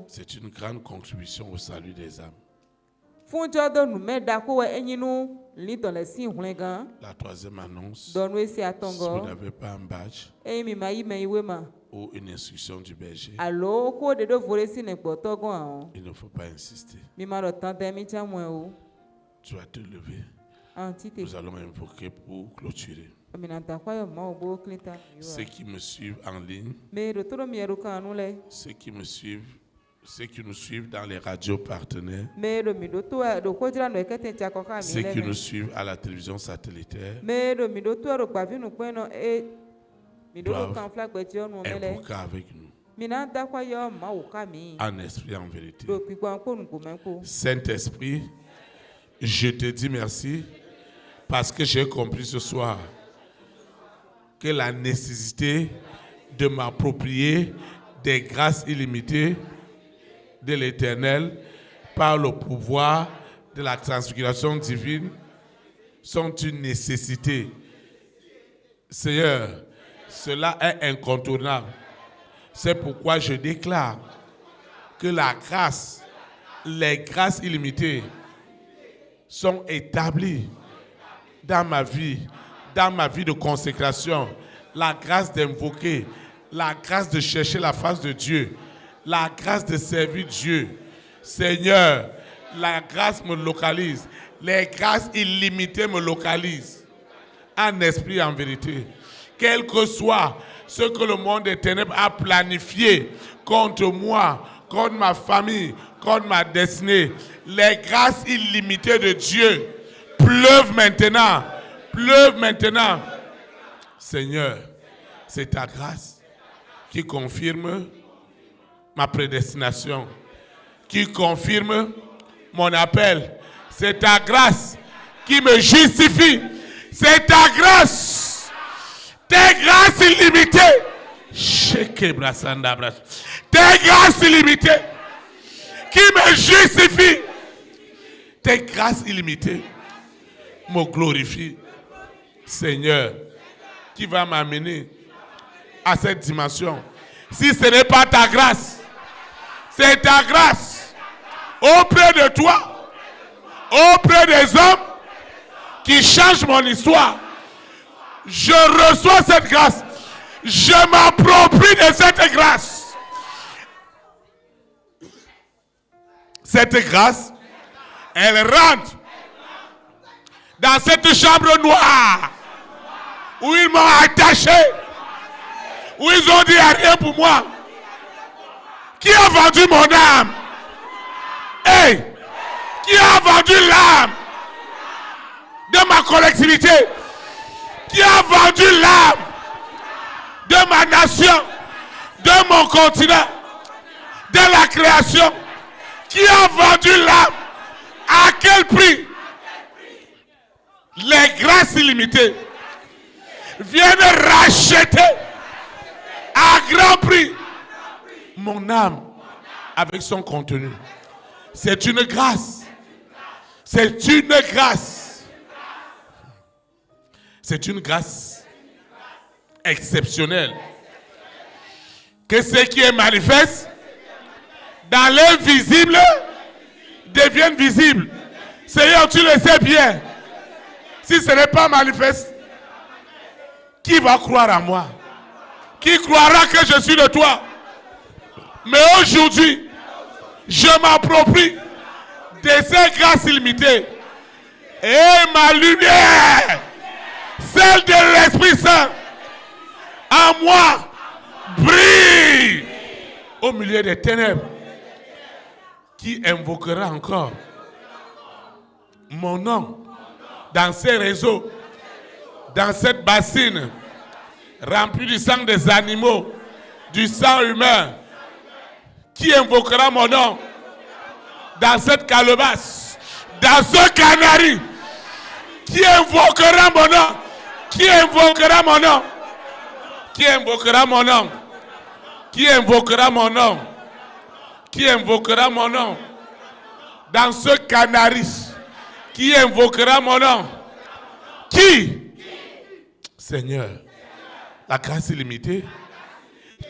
C'est une grande contribution au salut des âmes. La troisième annonce, si vous n'avez pas un badge ou une instruction du berger, il ne faut pas insister. Tu vas te lever. Nous allons invoquer pour clôturer. Ceux qui me suivent en ligne, ceux qui nous suivent dans les radios partenaires, ceux qui nous suivent à la télévision satellitaire, doivent invoquer avec nous. En esprit, en vérité. Saint-Esprit, je te dis merci parce que j'ai compris ce soir que la nécessité de m'approprier des grâces illimitées de l'Éternel par le pouvoir de la transfiguration divine sont une nécessité. Seigneur, cela est incontournable. C'est pourquoi je déclare que la grâce, les grâces illimitées sont établies dans ma vie de consécration. La grâce d'invoquer, la grâce de chercher la face de Dieu, la grâce de servir Dieu. Seigneur, la grâce me localise. Les grâces illimitées me localisent. En esprit, en vérité. Quel que soit ce que le monde des ténèbres a planifié contre moi, contre ma famille, contre ma destinée, les grâces illimitées de Dieu pleuvent maintenant. Pleuvent maintenant. Seigneur, c'est ta grâce qui confirme ma prédestination, qui confirme mon appel. C'est ta grâce qui me justifie. C'est ta grâce. Tes grâces illimitées. Tes grâces illimitées qui me justifient. Tes grâces illimitées me glorifient. Seigneur, qui va m'amener à cette dimension. Si ce n'est pas ta grâce, c'est ta grâce auprès de toi, auprès des hommes qui changent mon histoire. Je reçois cette grâce. Je m'approprie de cette grâce. Cette grâce, elle rentre dans cette chambre noire où ils m'ont attaché, où ils ont dit rien pour moi. Qui a vendu mon âme? Hey! Qui a vendu l'âme de ma collectivité? Qui a vendu l'âme de ma nation, de mon continent, de la création? Qui a vendu l'âme? À quel prix? Les grâces illimitées viennent racheter à grand prix mon âme avec son contenu. C'est une grâce. C'est une grâce. C'est une grâce exceptionnelle. Que ce qui est manifeste dans l'invisible devienne visible. Seigneur, tu le sais bien. Si ce n'est pas manifeste, qui va croire à moi? Qui croira que je suis de toi? Mais aujourd'hui, je m'approprie de ces grâces illimitées. Et ma lumière, celle de l'Esprit Saint, en moi, brille au milieu des ténèbres. Qui invoquera encore mon nom dans ces réseaux, dans cette bassine remplie du sang des animaux, du sang humain? Qui invoquera mon nom dans cette calebasse, dans ce canari? Qui invoquera mon nom? Qui invoquera mon nom? Qui invoquera mon nom? Qui invoquera mon nom? Qui invoquera mon nom dans ce canari? Qui invoquera mon nom? Qui? Seigneur, la grâce illimitée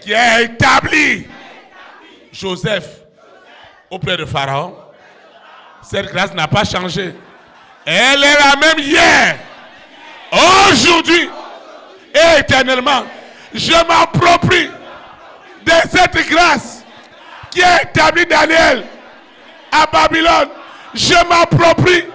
qui a établi Joseph auprès de Pharaon. Cette grâce n'a pas changé. Elle est la même hier, aujourd'hui et éternellement. Je m'approprie de cette grâce qui a établi Daniel à Babylone. Je m'approprie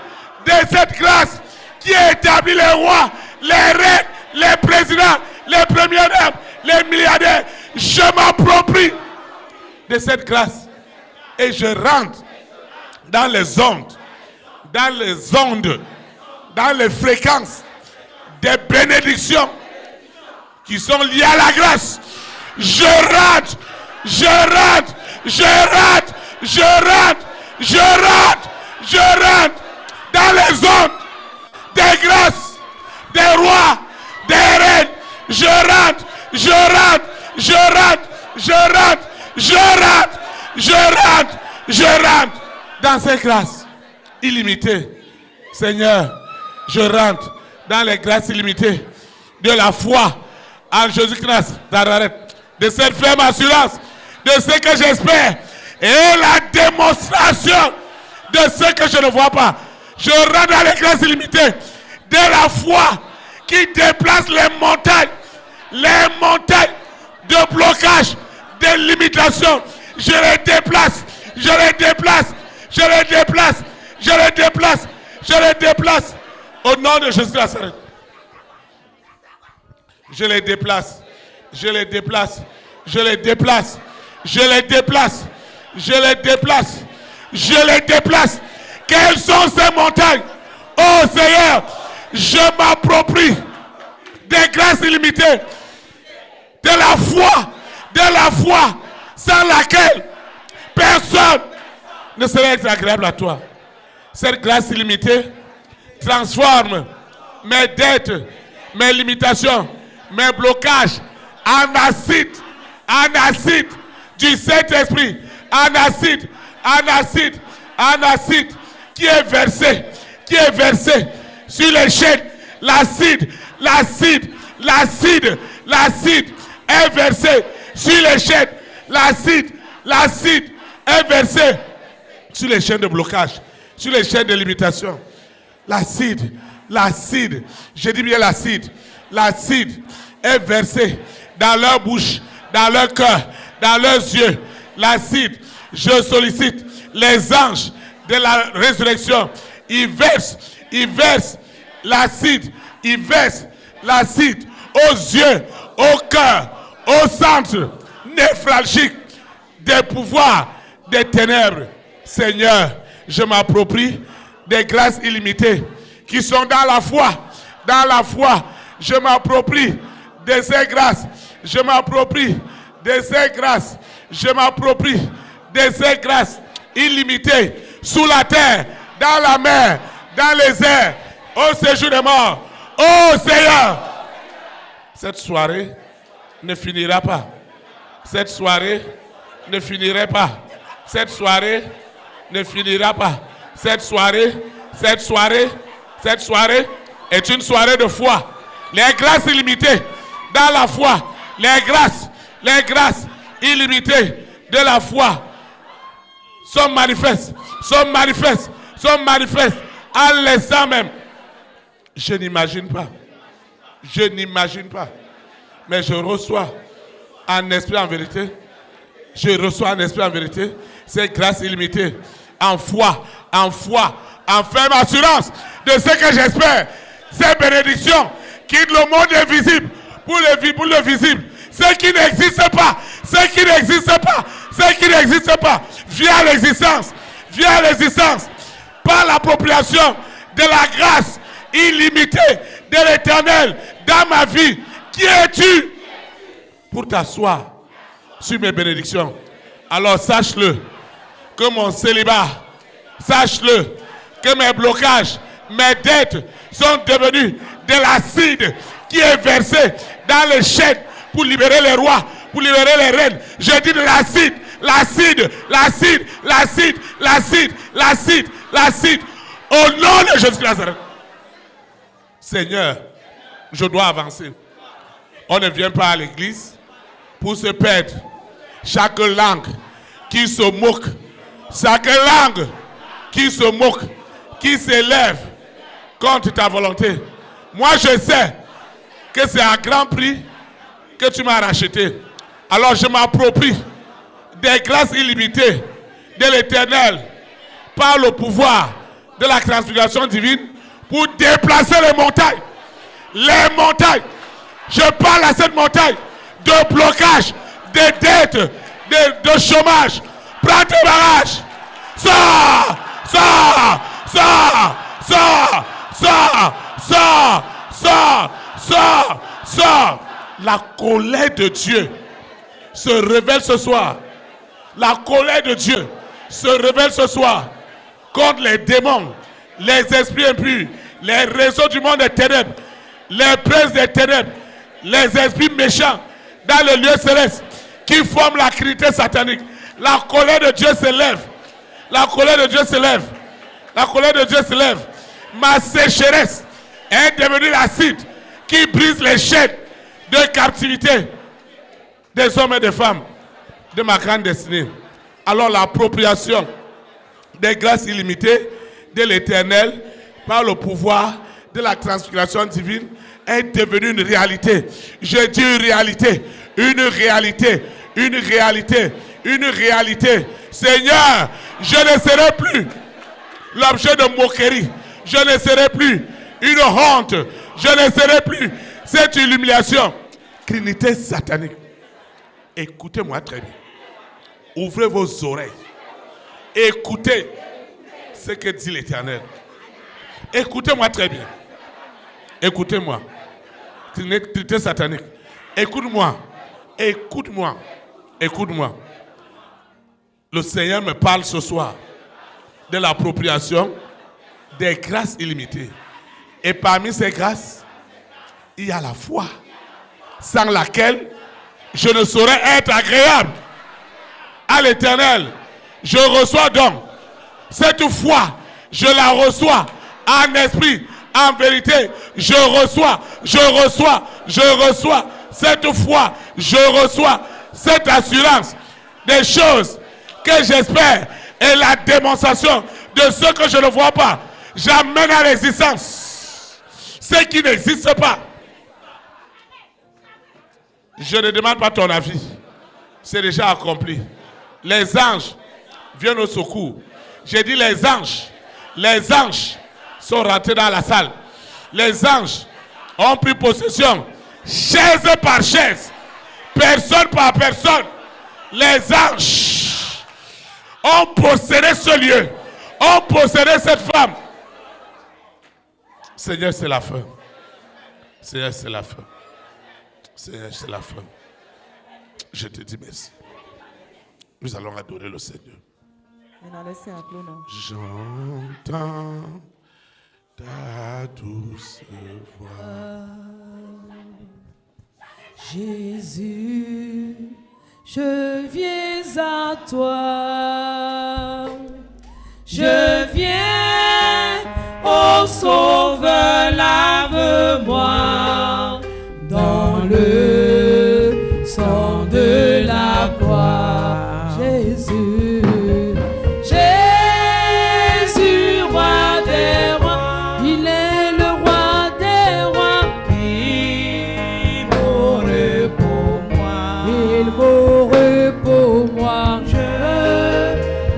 de cette grâce qui a établi les rois, les reines, les présidents, les premières dames, les milliardaires. Je m'approprie de cette grâce et je rentre dans les ondes, dans les fréquences des bénédictions qui sont liées à la grâce. Je rentre, je rentre, je rentre, je rentre, je rentre, je rentre dans les zones des grâces, des rois, des reines. Je rentre, je rentre, je rentre, je rentre, je rentre, je rentre, je rentre dans ces grâces illimitées. Seigneur, je rentre dans les grâces illimitées de la foi en Jésus-Christ, de cette ferme assurance, de ce que j'espère et la démonstration de ce que je ne vois pas. Je rentre dans les grâces illimitées de la foi qui déplace les montagnes de blocage, de limitation. Je les déplace, je les déplace, je les déplace, je les déplace, je les déplace au nom de Jésus de Nazareth. Je les déplace, je les déplace, je les déplace, je les déplace, je les déplace, je les déplace. Quelles sont ces montagnes? Oh Seigneur, je m'approprie des grâces illimitées, de la foi sans laquelle personne ne serait agréable à toi. Cette grâce illimitée transforme mes dettes, mes limitations, mes blocages en acide du Saint-Esprit, en acide qui est versé sur les chaînes. L'acide est versé sur les chaînes. L'acide est versé sur les chaînes de blocage, sur les chaînes de limitation. L'acide, je dis bien l'acide est versé dans leur bouche, dans leur cœur, dans leurs yeux. L'acide, je sollicite les anges de la résurrection. Ils versent l'acide aux yeux, au cœur, au centre névralgique des pouvoirs des ténèbres. Seigneur, je m'approprie des grâces illimitées qui sont dans la foi. Dans la foi, je m'approprie de ces grâces. Je m'approprie de ces grâces. Je m'approprie de ces grâces illimitées sous la terre, dans la mer, dans les airs, au séjour des morts. Oh Seigneur, cette soirée ne finira pas. Cette soirée ne finirait pas. Cette soirée ne finira pas. Cette soirée est une soirée de foi. Les grâces illimitées dans la foi. Les grâces illimitées de la foi sont manifestes à l'instant même. Je n'imagine pas. Mais je reçois en esprit en vérité. Ces grâces illimitées en foi, en ferme assurance de ce que j'espère. Ces bénédictions quittent le monde invisible pour le visible. Ce qui n'existe pas, via l'existence, par l'appropriation de la grâce illimitée de l'Éternel dans ma vie. Qui es-tu pour t'asseoir sur mes bénédictions? Alors sache-le que mon célibat, sache-le que mes blocages, mes dettes sont devenus de l'acide qui est versé dans les chaînes pour libérer les rois, pour libérer les reines. Je dis de l'acide. Au nom de Jésus de Nazareth. Seigneur, je dois avancer. On ne vient pas à l'église pour se perdre. Chaque langue qui se moque, qui s'élève contre ta volonté. Moi, je sais que c'est à grand prix que tu m'as racheté. Alors, je m'approprie des grâces illimitées de l'Éternel par le pouvoir de la transfiguration divine pour déplacer les montagnes. Je parle à cette montagne de blocage, de dettes, de chômage. Prends tes bagages. Sors. La colère de Dieu se révèle ce soir. La colère de Dieu se révèle ce soir contre les démons, les esprits impurs, les réseaux du monde des ténèbres, les princes des ténèbres, les esprits méchants dans le lieu céleste qui forment la trinité satanique. La colère de Dieu s'élève. La colère de Dieu s'élève. La colère de Dieu s'élève. Ma sécheresse est devenue l'acide qui brise les chaînes de captivité des hommes et des femmes de ma grande destinée. Alors l'appropriation des grâces illimitées de l'Éternel par le pouvoir de la transfiguration divine est devenue une réalité. Je dis une réalité, une réalité, une réalité, une réalité. Seigneur, je ne serai plus l'objet de moquerie. Je ne serai plus une honte. Je ne serai plus cette humiliation. Trinité satanique. Écoutez-moi très bien. Ouvrez vos oreilles. Écoutez ce que dit l'Éternel. Écoutez-moi très bien. Écoutez-moi. Trinité satanique. Écoute-moi. Écoute-moi. Écoute-moi. Le Seigneur me parle ce soir de l'appropriation des grâces illimitées. Et parmi ces grâces, il y a la foi, sans laquelle je ne saurais être agréable à l'Éternel. Je reçois donc cette foi, je la reçois en esprit, en vérité. Je reçois cette foi, je reçois cette assurance des choses que j'espère et la démonstration de ce que je ne vois pas. J'amène à l'existence ce qui n'existe pas. Je ne demande pas ton avis. C'est déjà accompli. Les anges viennent au secours. J'ai dit les anges sont rentrés dans la salle. Les anges ont pris possession, chaise par chaise, personne par personne. Les anges ont possédé ce lieu, ont possédé cette femme. Seigneur, c'est la fin. Seigneur, c'est la fin. Seigneur, c'est la fin. Je te dis merci. Nous allons adorer le Seigneur. J'entends ta douce voix. Jésus, je viens à toi. Je viens, ô Sauveur, lave-moi dans le sang de la croix. Jésus, Jésus, roi des rois, il est le roi des rois. Il mourut pour moi, il mourut pour moi. Je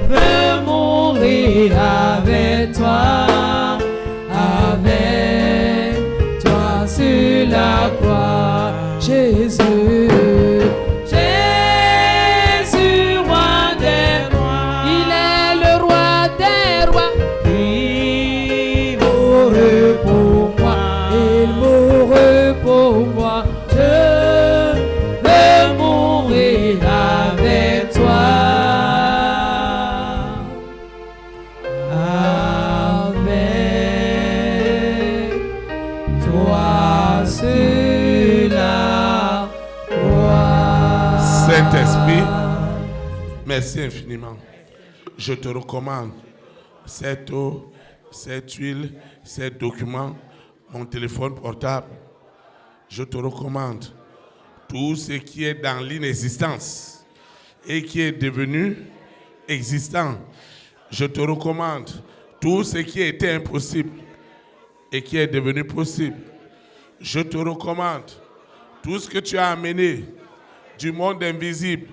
veux mourir avec toi. La croix, Jésus, Jésus, roi des rois, il est le roi des rois. Il mourut pour moi, il mourut pour moi. Je veux mourir avec toi. Saint-Esprit, merci infiniment. Je te recommande cette eau, cette huile, ces documents, mon téléphone portable. Je te recommande tout ce qui est dans l'inexistence et qui est devenu existant. Je te recommande tout ce qui était impossible et qui est devenu possible. Je te recommande tout ce que tu as amené du monde invisible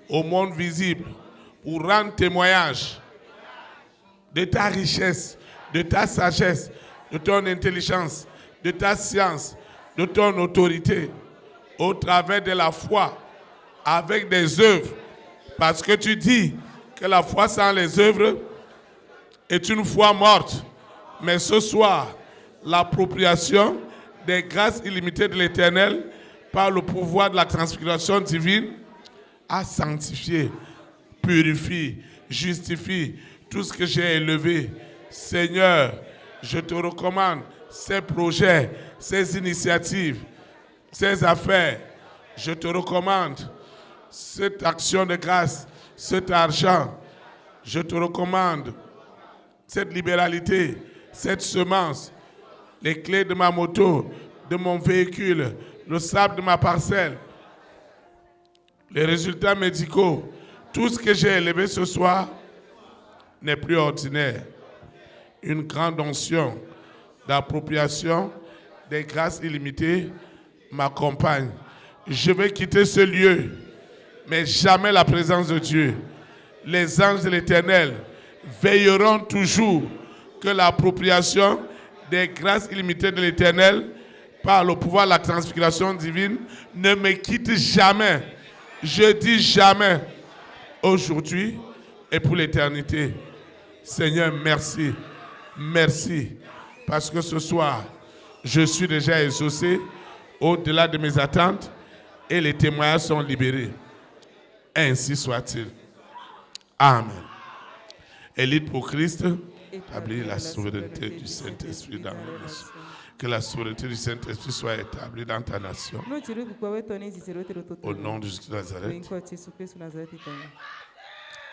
au monde visible pour rendre témoignage de ta richesse, de ta sagesse, de ton intelligence, de ta science, de ton autorité au travers de la foi avec des œuvres. Parce que tu dis que la foi sans les œuvres est une foi morte. Mais ce soir, l'appropriation des grâces illimitées de l'Éternel par le pouvoir de la transfiguration divine à sanctifier, purifier, justifier tout ce que j'ai élevé. Seigneur, je te recommande ces projets, ces initiatives, ces affaires. Je te recommande cette action de grâce, cet argent. Je te recommande cette libéralité, cette semence, les clés de ma moto, de mon véhicule, le sable de ma parcelle, les résultats médicaux. Tout ce que j'ai élevé ce soir n'est plus ordinaire. Une grande onction d'appropriation des grâces illimitées m'accompagne. Je vais quitter ce lieu, mais jamais la présence de Dieu. Les anges de l'Éternel veilleront toujours que l'appropriation des grâces illimitées de l'Éternel par le pouvoir de la transfiguration divine ne me quitte jamais. Je dis jamais, aujourd'hui et pour l'éternité. Seigneur, merci. Merci. Parce que ce soir, je suis déjà exaucé au-delà de mes attentes et les témoignages sont libérés. Ainsi soit-il. Amen. Élite pour Christ, établir la souveraineté du Saint-Esprit dans nos nations. Que la souveraineté du Saint-Esprit soit établie dans ta nation. Au nom de Jésus de Nazareth.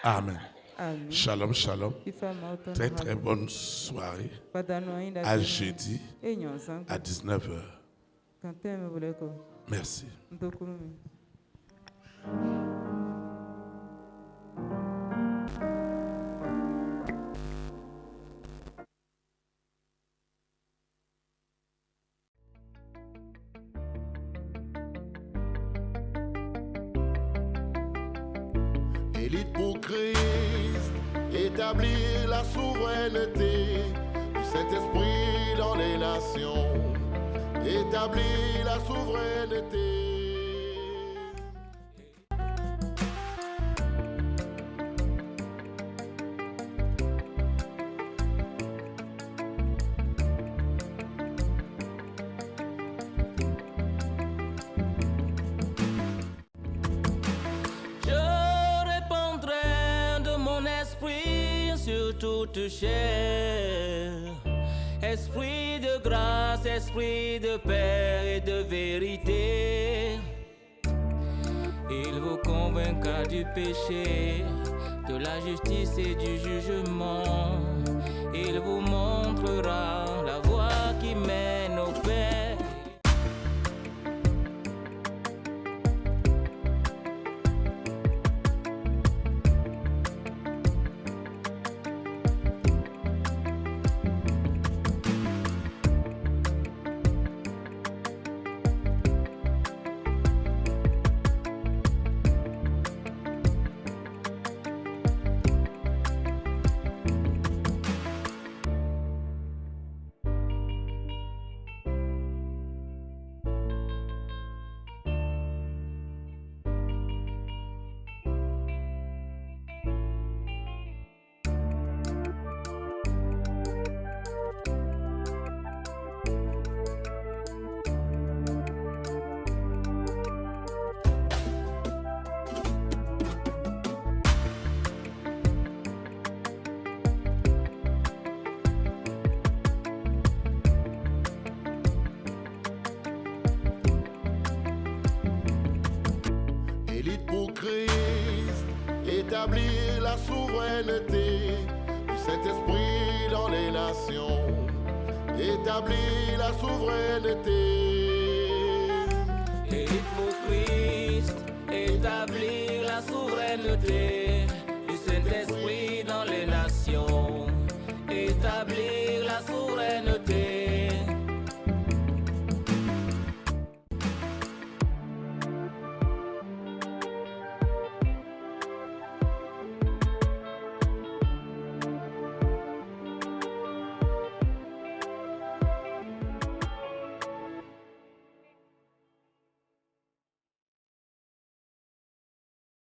Amen. Amen. Shalom, shalom. Très, très bonne soirée. À jeudi, à 19h. Merci. Élite pour Christ, établir la souveraineté du Saint-Esprit dans les nations. Établir la souveraineté. Toute chair, esprit de grâce, esprit de paix et de vérité, il vous convaincra du péché, de la justice et du jugement. Il vous montrera la voie qui mène au Père. Pour Christ, établir la souveraineté du Saint-Esprit dans les nations. Établir la souveraineté. Élite pour Christ, établir la souveraineté.